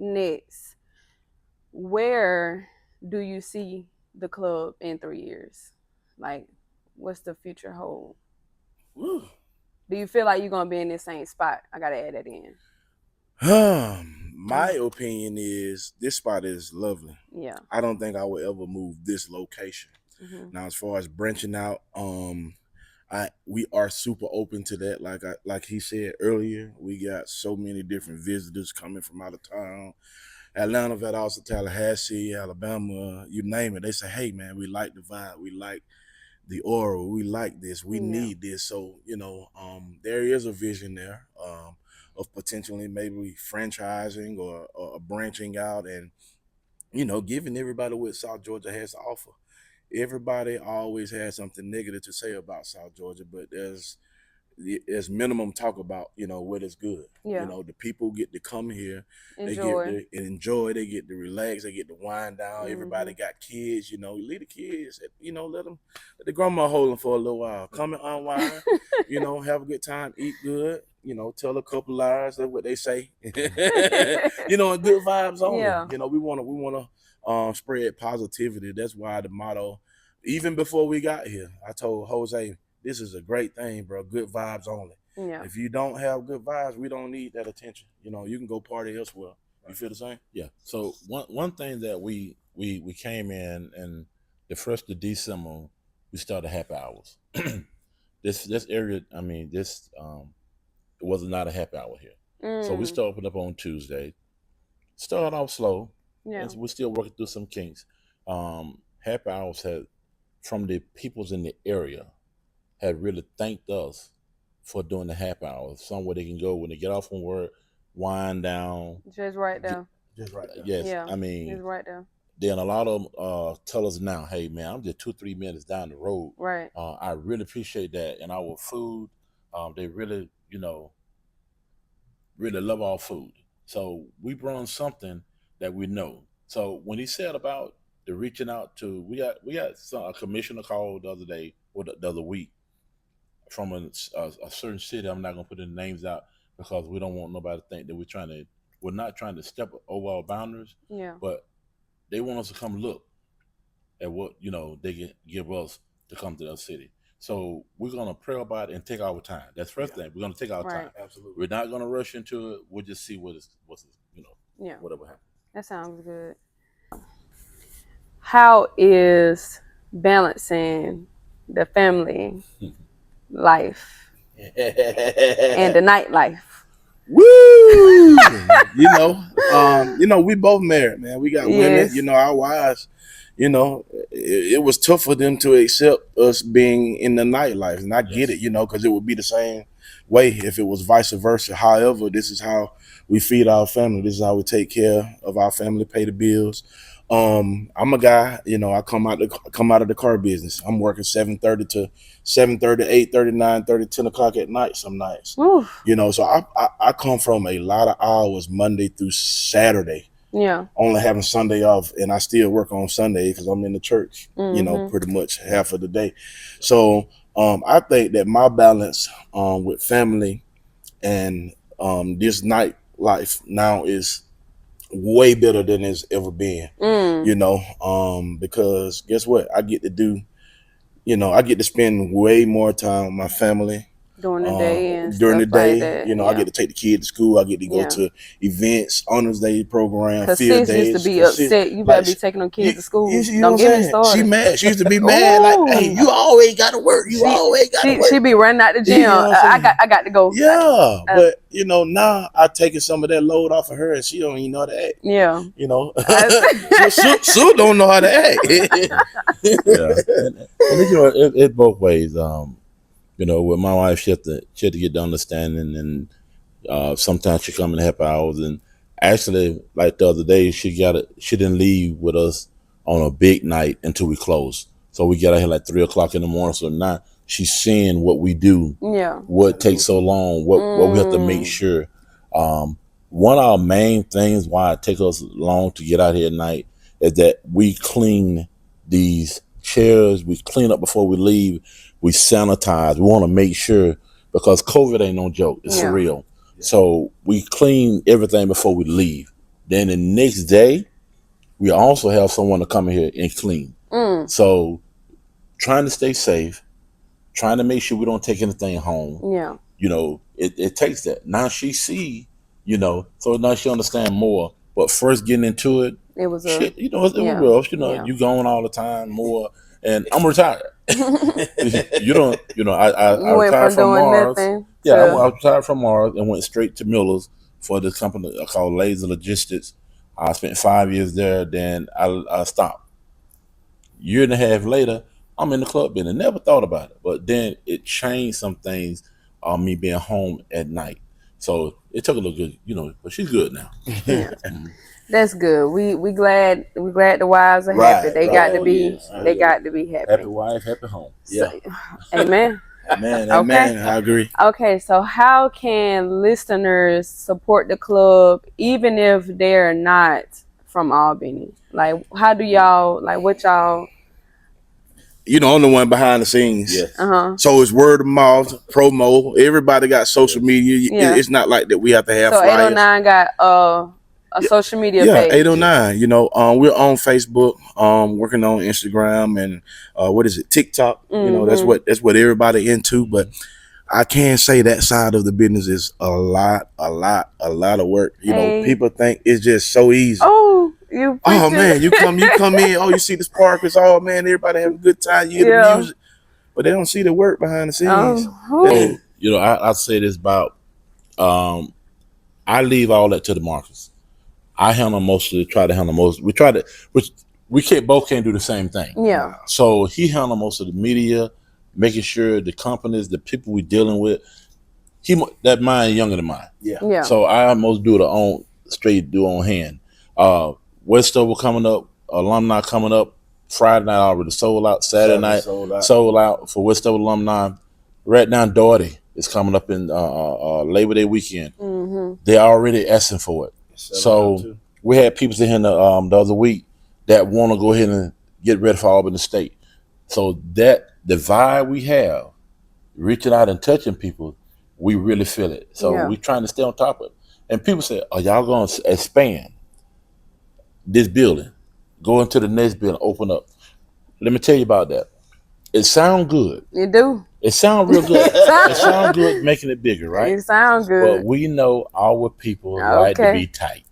next, where do you see the club in 3 years? Like, what's the future hold? Woo. Do you feel like you're gonna be in the same spot? I gotta add that in. My opinion is this spot is lovely. Yeah. I don't think I will ever move this location. Mm-hmm. Now, as far as branching out, we are super open to that. Like he said earlier, we got so many different visitors coming from out of town. Atlanta, Valdosta, Tallahassee, Alabama, you name it. They say, hey man, we like the vibe, we like the aura, we like this, we need this. So, there is a vision there of potentially maybe franchising or branching out and, giving everybody what South Georgia has to offer. Everybody always has something negative to say about South Georgia, but there's minimum talk about what is good. Yeah. The people get to come here, Enjoy. they get to enjoy, they get to relax, they get to wind down. Mhm. Everybody got kids, leave the kids, let the grandma hold them for a little while. Come and unwind, have a good time, eat good, tell a couple lies. That's what they say. And good vibes only. Yeah. We want to spread positivity. That's why the motto, even before we got here, I told Jose, this is a great thing, bro. Good vibes only. Yeah. If you don't have good vibes, we don't need that attention. You can go party elsewhere. You feel the same? Yeah. So one thing that we came in, and the 1st of December we started happy hours. this area, I mean, this it was not a happy hour here. So we started up on Tuesday. Started off slow. Yeah. And we're still working through some kinks. Happy hours had, from the peoples in the area, had really thanked us for doing the happy hours. Somewhere they can go when they get off from work, wind down. Just right there. Just right there. Yes, Yeah. I mean, Just right there. then a lot of them tell us now, hey man, I'm just 2-3 minutes down the road. Right. I really appreciate that. And our food, they really, really love our food. So we brought something that we know. So when he said about the reaching out to, we got a commissioner called the other day or the other week from a certain city. I'm not gonna put the names out because we don't want nobody to think that we're not trying to step over our boundaries. Yeah. But they want us to come look at what they can give us to come to their city. So we're gonna pray about it and take our time. That's the first thing. We're gonna take our time. Absolutely. We're not gonna rush into it. We'll just see what's whatever happens. That sounds good. How is balancing the family life and the nightlife? Woo! We both married, man. We got women, our wives, it was tough for them to accept us being in the nightlife. And I get it, because it would be the same way if it was vice versa. However, this is how we feed our family. This is how we take care of our family, pay the bills. I'm a guy, I come out of the car business. I'm working 7:30 to 7:30, 8:30, 9:30, 10 o'clock at night some nights. Oof. So I come from a lot of hours Monday through Saturday. Yeah. Only having Sunday off, and I still work on Sunday because I'm in the church, pretty much half of the day. So I think that my balance with family and this night life now is way better than it's ever been. Because guess what? I get to spend way more time with my family during the day and during the day. like that. I get to take the kid to school. I get to go to events, honors day program, Because field sis days. used to be upset. You better be taking them kids to school. You Don't get me started. She mad. She used to be mad. Like, hey, you always got to work. You always got to work. She be running out the gym. I got to go. Yeah, but now I taking some of that load off of her, and she don't even know how to act. Yeah. Sue don't know how to act. And it's both ways. With my wife, she had to get the understanding, and sometimes she come in happy hours. And actually, like the other day, she didn't leave with us on a big night until we closed. So we got out here like 3 o'clock in the morning. So now she's seeing what we do, what takes so long, what we have to make sure. One of our main things why it takes us long to get out here at night is that we clean these chairs, we clean up before we leave, we sanitize. We want to make sure, because COVID ain't no joke, it's real. So we clean everything before we leave. Then the next day, we also have someone to come in here and clean. So trying to stay safe, trying to make sure we don't take anything home. Yeah. You know, it takes that. Now she see, you know, so now she understand more. But first getting into it, It was shit, you know, it yeah. was rough. You know, Yeah. you going all the time more, and I'm retired. You don't, you know, I You went retired from from doing Mars. nothing Yeah, I to retired from Mars and went straight to Miller's for the company called Laser Logistics. I spent 5 years there. Then I stopped. Year and a half later, I'm in the club business. Never thought about it, but then it changed some things on me being home at night. So it took a little good, you know, but she's good now. yeah. That's good. We glad the wives are Right, happy. They right. got to Oh, be yes. they got to be happy. Happy wife, happy home. Yeah. Amen. Amen. Okay. Amen. I agree. Okay, so how can listeners support the club even if they're not from Albany? Like, how do y'all, like, what y'all? You know, I'm the one behind the scenes. Yes. So it's word of mouth, promo. Everybody got social media. Yeah. It's not like that we have to have So flyers. 809 got a social media Yeah, page. 809. You know, we're on Facebook, working on Instagram and what is it, TikTok. You know, that's what everybody into. But I can say that side of the business is a lot of work. You know, people think it's just so easy. Oh, you Oh preaching. man, you come in. Oh, you see the sparkles. Oh man, everybody having a good time. You hear the music, but they don't see the work behind the scenes. So, you know, I say this about I leave all that to Demarcus. I handle most of it, try to handle most. We try to, which we both can't do the same thing. Yeah. So he handle most of the media, making sure the companies, the people we dealing with, that mind younger than mine. Yeah. So I almost do it on hand. Westover coming up, alumni coming up. Friday night already sold out. Saturday night sold out for Westover alumni. Right now, Doherty is coming up in Labor Day weekend. They're already asking for it. So we had people in here the other week that want to go ahead and get ready for Albany State. So that the vibe we have, reaching out and touching people, we really feel it. So we're trying to stay on top of it. And people say, "Are y'all going to expand this building? Go into the next building, open up." Let me tell you about that. It sounds good. You do. It sounds real good. It sounds good making it bigger, right? It sounds good. But we know our people like to be tight.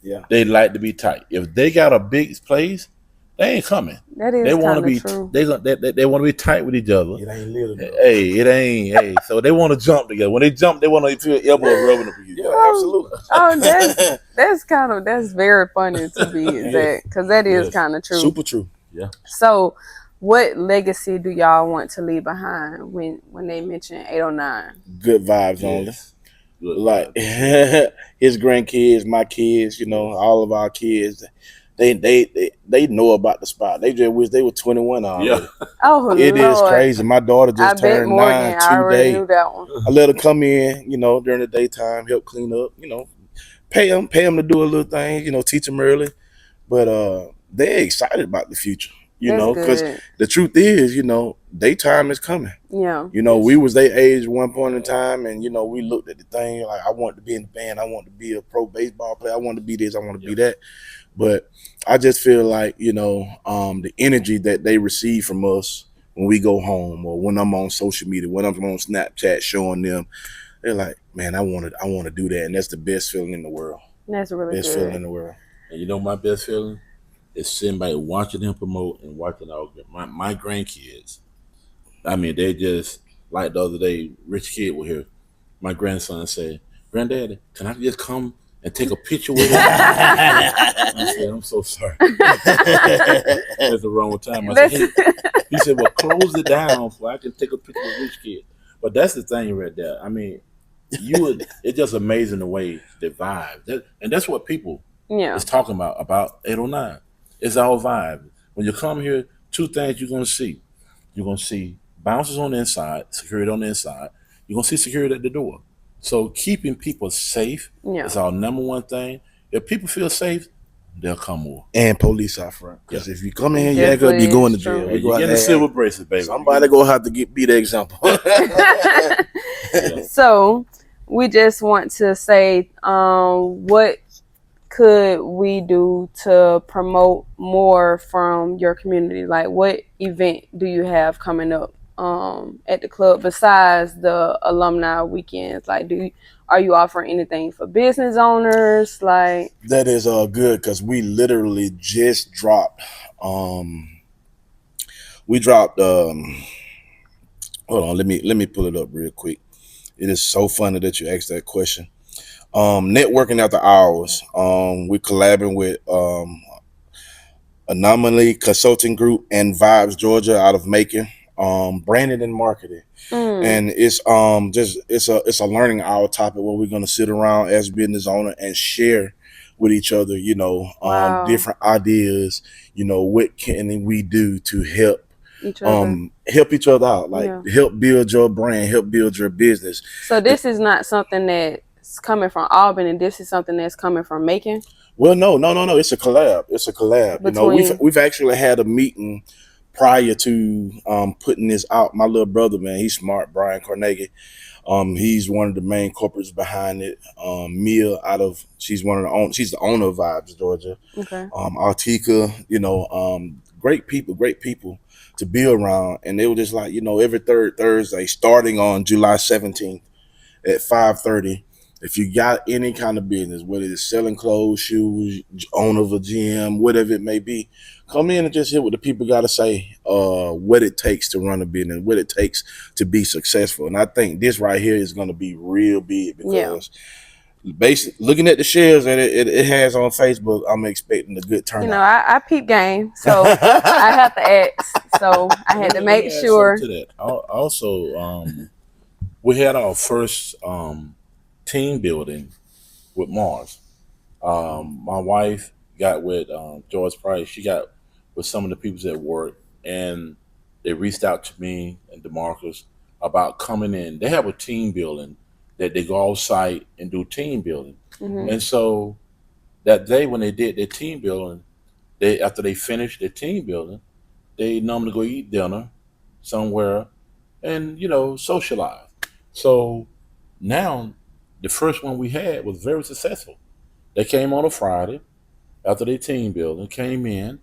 Yeah. They like to be tight. If they got a big place, they ain't coming. That is they want to be true. They want to be tight with each other. It ain't little. It ain't. Hey, so they want to jump together. When they jump, they want to feel elbows rubbing up against each other. Yeah, absolutely. Oh, that's very funny to be exact, because that is kind of true. Super true. Yeah. So, what legacy do y'all want to leave behind when they mention 809? Good vibes only. Like his grandkids, my kids, you know, all of our kids, they know about the spot. They just wish they were 21 already. Yeah. Oh, it Lord. Is crazy. My daughter just turned 9 I already knew that one. I let her come in, you know, during the daytime, help clean up, you know, pay them to do a little thing, you know, teach them early. But they're excited about the future. You know, because the truth is, you know, daytime is coming. Yeah. You know, we was their age at one point in time, and, you know, we looked at the thing like, I want to be in the band. I want to be a pro baseball player. I want to be this. I want to be that. But I just feel like, you know, the energy that they receive from us when we go home or when I'm on social media, when I'm on Snapchat showing them, they're like, man, I want to do that. And that's the best feeling in the world. That's really best feeling in the world. And you know my best feeling? Is sitting by watching him promote and watching my grandkids. I mean, they just, like the other day, Rich Kid was here. My grandson said, "Granddaddy, can I just come and take a picture with him?" I said, "I'm so sorry." That's the wrong time. I said, "Hey." He said, "Well, close it down so I can take a picture with Rich Kid." But that's the thing right there. I mean, it's just amazing the way the vibe. And that's what people is talking about 809. It's our vibe. When you come here, two things you're going to see. You're going to see bouncers on the inside, security on the inside. You're going to see security at the door. So keeping people safe is our number one thing. If people feel safe, they'll come more. And police out front. Because if you come in here, you're going to jail. You get the silver bracelet, baby. Somebody going to have to be the example. So we just want to say what could we do to promote more from your community? Like, what event do you have coming up at the club besides the alumni weekends? Like, are you offering anything for business owners? Like, that is good because we literally just dropped. We dropped. Hold on, let me pull it up real quick. It is so funny that you asked that question. Networking after hours. We're collabing with Anomaly Consulting Group and Vibes Georgia out of Macon. Branding and marketing. And it's just it's a learning hour topic where we're gonna sit around as business owner and share with each other, wow, different ideas, what can we do to help each other. help each other out, like Yeah. help build your brand, help build your business. So this is not something that's coming from Albany. This is something that's coming from Macon. Well, no, it's a collab. It's a collab. Between We've actually had a meeting prior to putting this out. My little brother, man, he's smart, Brian Carnegie. He's one of the main corporates behind it. Mia she's she's the owner of Vibes Georgia. okay. Artika, great people to be around. And they were just like, every third Thursday, starting on July 17th at 5:30. If you got any kind of business, whether it's selling clothes, shoes, owner of a gym, whatever it may be, come in and just hear what the people got to say, what it takes to run a business, what it takes to be successful. And I think this right here is going to be real big because basically looking at the shares that it has on Facebook, I'm expecting a good turnout. I peep game, so I have to ask. So I had to make sure. To that. Also, we had our first team building with Mars. My wife got with George Price. She got with some of the people at work, and they reached out to me and Demarcus about coming in. They have a team building that they go off site and do team building. Mm-hmm. And so that day when they did their team building, after they finished their team building, they normally go eat dinner somewhere and socialize. So now the first one we had was very successful. They came on a Friday after their team building, came in,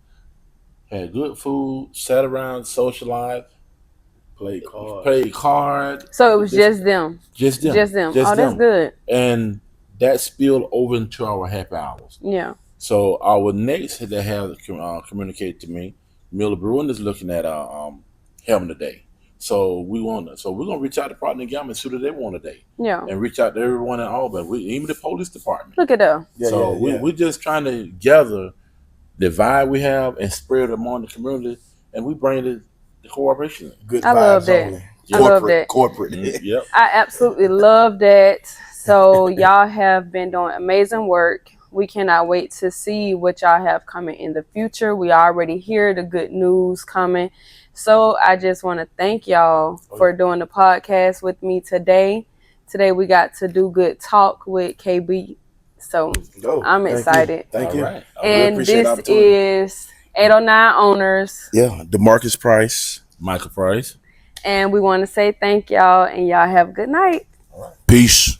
had good food, sat around, socialized, played cards. So it was just them. Just them. Oh, that's good. And that spilled over into our happy hours. Yeah. So our next that have communicated to me, Miller Bruin is looking at having a day. So we're gonna reach out to Partner Gamma and see what they want today. Yeah. And reach out to everyone in Albany, even the police department. Look at that. We're just trying to gather the vibe we have and spread it among the community, and we bring the cooperation. Good I vibes love that. only. I love that. Corporate. Yep. I absolutely love that. So y'all have been doing amazing work. We cannot wait to see what y'all have coming in the future. We already hear the good news coming. So I just want to thank y'all for doing the podcast with me today. Today we got to do good talk with KB. So I'm excited. Thank you. Right. And this is 809 Owners. Yeah, Demarcus Price. Michael Price. And we want to say thank y'all, and y'all have a good night. Peace.